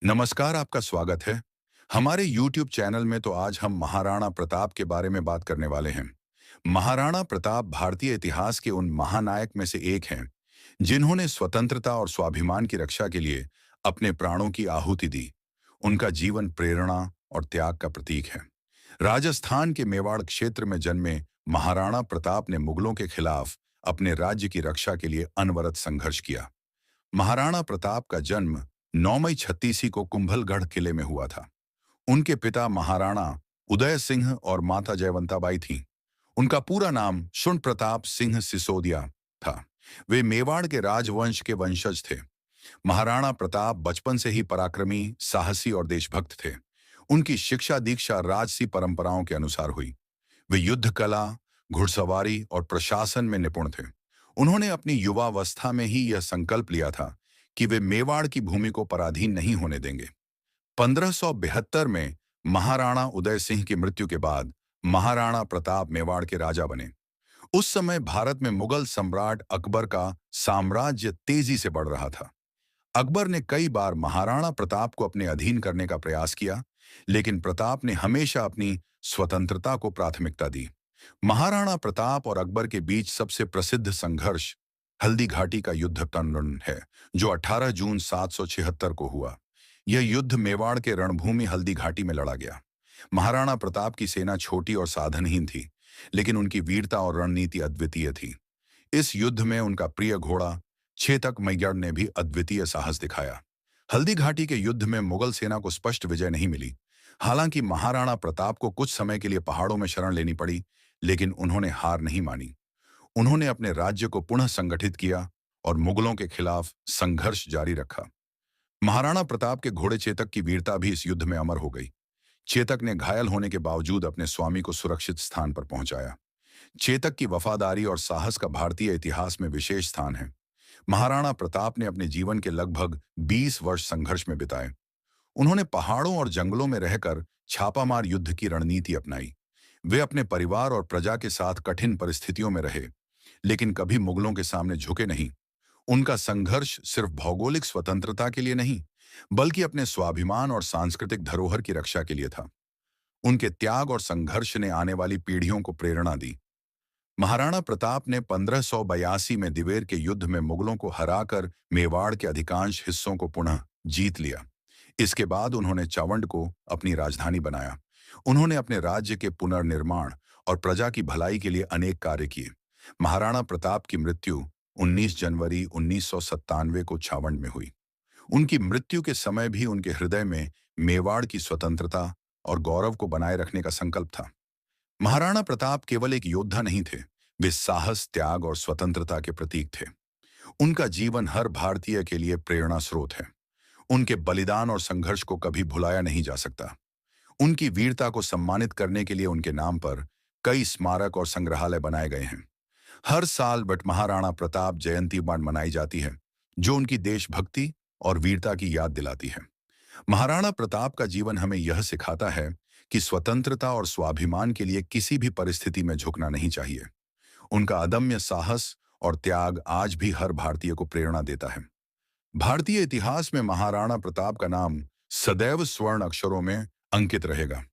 नमस्कार, आपका स्वागत है। हमारे YouTube चैनल में तो आज हम महाराणा प्रताप के बारे में बात करने वाले हैं। महाराणा प्रताप भारतीय इतिहास के उन महानायक में से एक हैं, जिन्होंने स्वतंत्रता और स्वाभिमान की रक्षा के लिए अपने प्राणों की आहुति दी। उनका जीवन प्रेरणा और त्याग का प्रतीक है। राजस्थान के मेवाड़ क्षेत्र में जन्मे महाराणा प्रताप ने मुगलों के खिलाफ अपने राज्य की रक्षा के लिए अनवरत संघर्ष किया। महाराणा प्रताप का जन्म 9 मई 36 को कुंभलगढ़ किले में हुआ था। उनके पिता महाराणा उदय सिंह और माता जयवंताबाई थीं। उनका पूरा नाम शुंड प्रताप सिंह सिसोदिया था। वे मेवाड़ के राजवंश के वंशज थे। महाराणा प्रताप बचपन से ही पराक्रमी, साहसी और देशभक्त थे। उनकी शिक्षा दीक्षा राजसी परंपराओं के अनुसार हुई। वे युद्ध कला, घुड़सवारी और प्रशासन में निपुण थे। उन्होंने अपनी युवावस्था में ही यह संकल्प लिया था कि वे मेवाड़ की भूमि को पराधीन नहीं होने देंगे। 1572 में महाराणा उदय सिंह की मृत्यु के बाद महाराणा प्रताप मेवाड़ के राजा बने। उस समय भारत में मुगल सम्राट अकबर का साम्राज्य तेजी से बढ़ रहा था। अकबर ने कई बार महाराणा प्रताप को अपने अधीन करने का प्रयास किया, लेकिन प्रताप ने हमेशा अपनी स्वतंत्रता को प्राथमिकता दी। महाराणा प्रताप और अकबर के बीच सबसे प्रसिद्ध संघर्ष हल्दी घाटी का युद्ध तंत्र है, जो 18 जून 776 को हुआ। यह युद्ध मेवाड़ के रणभूमि हल्दी घाटी में लड़ा गया। महाराणा प्रताप की सेना छोटी और साधनहीन थी, लेकिन उनकी वीरता और रणनीति अद्वितीय थी। इस युद्ध में उनका प्रिय घोड़ा चेतक मैगड़ ने भी अद्वितीय साहस दिखाया। हल्दी घाटी के युद्ध में मुगल सेना को स्पष्ट विजय नहीं मिली। हालांकि महाराणा प्रताप को कुछ समय के लिए पहाड़ों में शरण लेनी पड़ी, लेकिन उन्होंने हार नहीं मानी। उन्होंने अपने राज्य को पुनः संगठित किया और मुगलों के खिलाफ संघर्ष जारी रखा। महाराणा प्रताप के घोड़े चेतक की वीरता भी इस युद्ध में अमर हो गई। चेतक ने घायल होने के बावजूद अपने स्वामी को सुरक्षित स्थान पर पहुंचाया। चेतक की वफादारी और साहस का भारतीय इतिहास में विशेष स्थान है। महाराणा प्रताप ने अपने जीवन के लगभग 20 वर्ष संघर्ष में बिताए। उन्होंने पहाड़ों और जंगलों में रहकर छापामार युद्ध की रणनीति अपनाई। वे अपने परिवार और प्रजा के साथ कठिन परिस्थितियों में रहे, लेकिन कभी मुगलों के सामने झुके नहीं। उनका संघर्ष सिर्फ भौगोलिक स्वतंत्रता के लिए नहीं, बल्कि अपने स्वाभिमान और सांस्कृतिक धरोहर की रक्षा के लिए था। उनके त्याग और संघर्ष ने आने वाली पीढ़ियों को प्रेरणा दी। महाराणा प्रताप ने 1582 में दिवेर के युद्ध में मुगलों को हराकर मेवाड़ के अधिकांश हिस्सों को पुनः जीत लिया। इसके बाद उन्होंने चावंड को अपनी राजधानी बनाया। उन्होंने अपने राज्य के पुनर्निर्माण और प्रजा की भलाई के लिए अनेक कार्य किए। महाराणा प्रताप की मृत्यु 19 जनवरी 1997 को छावंड में हुई। उनकी मृत्यु के समय भी उनके हृदय में मेवाड़ की स्वतंत्रता और गौरव को बनाए रखने का संकल्प था। महाराणा प्रताप केवल एक योद्धा नहीं थे, वे साहस, त्याग और स्वतंत्रता के प्रतीक थे। उनका जीवन हर भारतीय के लिए प्रेरणा स्रोत है। उनके बलिदान और संघर्ष को कभी भुलाया नहीं जा सकता। उनकी वीरता को सम्मानित करने के लिए उनके नाम पर कई स्मारक और संग्रहालय बनाए गए हैं। हर साल बट महाराणा प्रताप जयंती मनाई जाती है, जो उनकी देशभक्ति और वीरता की याद दिलाती है। महाराणा प्रताप का जीवन हमें यह सिखाता है कि स्वतंत्रता और स्वाभिमान के लिए किसी भी परिस्थिति में झुकना नहीं चाहिए। उनका अदम्य साहस और त्याग आज भी हर भारतीय को प्रेरणा देता है। भारतीय इतिहास में महाराणा प्रताप का नाम सदैव स्वर्ण अक्षरों में अंकित रहेगा।